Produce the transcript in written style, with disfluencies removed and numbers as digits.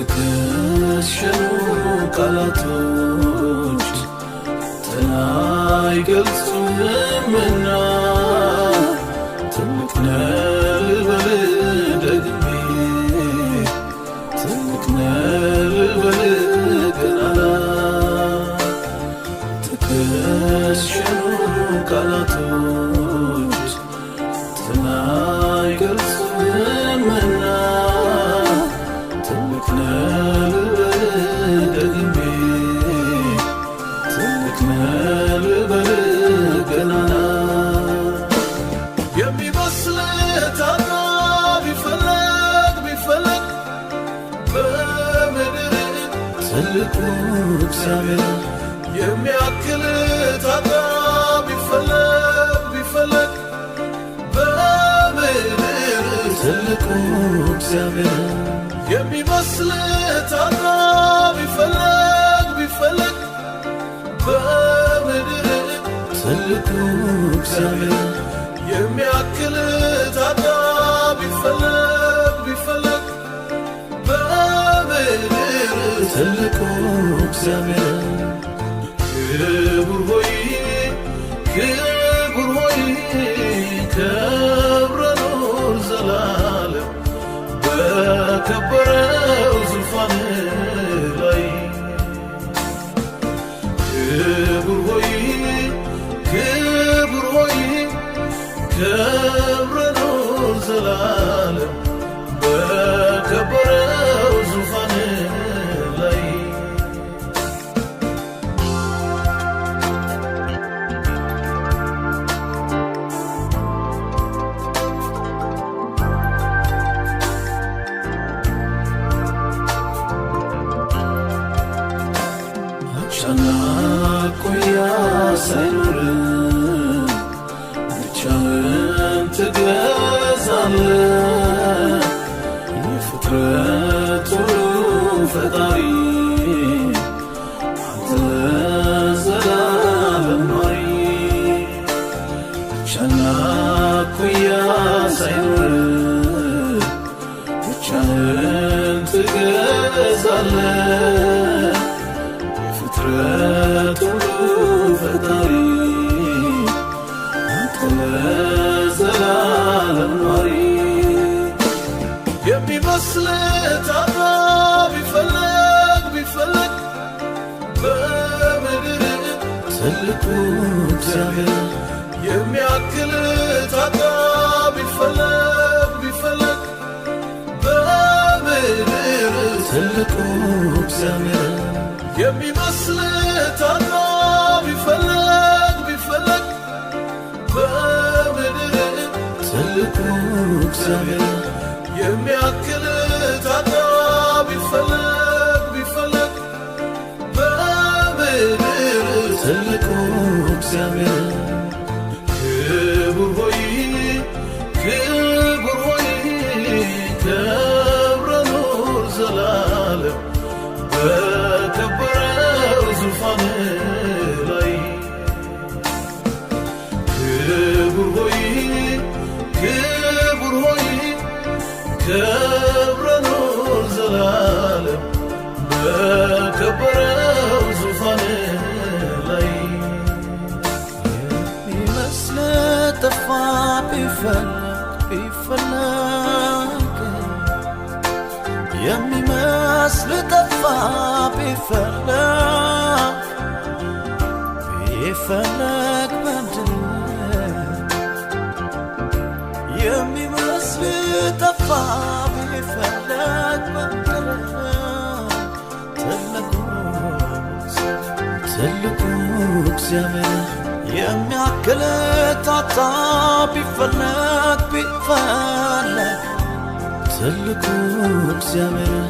የተከሸኑ ቃላቶች አይገልጹምና ትልቅ ነህ ልበልህ ደግሜ ትልቅ ነህ ልበልህ ገናና የተከሸኑ ቃላቶች አይገልጹምና ትልቅ ነህ ልበልህ ደግሜ ትልቅ ነህ ልበልህ ገናና የሚመስልህ ታጣ ቢፈለግ በምድር ትልቁ እግዚአብሔር የሚያክልህ ታጣ ቢፈለግ በምድር ትልቁ እግዚአብሔር የሚመስልህ ታጣ ቢፈለግ በምድር ትልቁ እግዚአብሔር የሚያክልህ ታጣ ቢፈለግ በምድር ትልቁ እግዚአብሔር ክቡር ሆይ ከብረህ ኑር ዘላለም በከበረው ዙፋን ላይ ክቡር ሆይ ከብረህ ኑር ዘላለም በከበረው ዙፋን ላይ ቻናቆያ ሳይኖርህ ብቻህን ትገዛለህ የፍጥረት ሁሉ ፈጣሪ አንተ ዘላለም ኗሪ ቻናቆያ ሳይኖርህ ብቻህን ትገዛለህ የፍጥረት ሁሉ ፈጣሪ አንተ ዘላለም ኗሪ የሚመስልህ ታጣ ቢፈለግ በምድር ትልቁ እግዚአብሔር የሚያክልህ ታጣ ቢፈለግ በምድር ትልቁ እግዚአብሔር የሚመስልህ ታጣ ቢፈለግ በምድር ትልቁ እግዚአብሔር የሚያክልህ ታጣ ቢፈለግ በምድር ትልቁ እግዚአብሔር ክቡር ሆይ ከብረህ ኑር ዘላለም በከበረው ዙፋን ላይ ክቡር ሆይ ከብረህ ኑር ዘላለም በከበረው ዙፋን ላይ የሚመስልህ ጠፋ ቢፈለግ የሚመስልህ ጠፋ ቢፈለግ በምድር የሚመስልህ ጠፋ ቢፈለግ በምድር ትልቁ እግዚአብሔር የሚያክልህ ታጣ ቢፈለግ ትልቁ እግዚአብሔር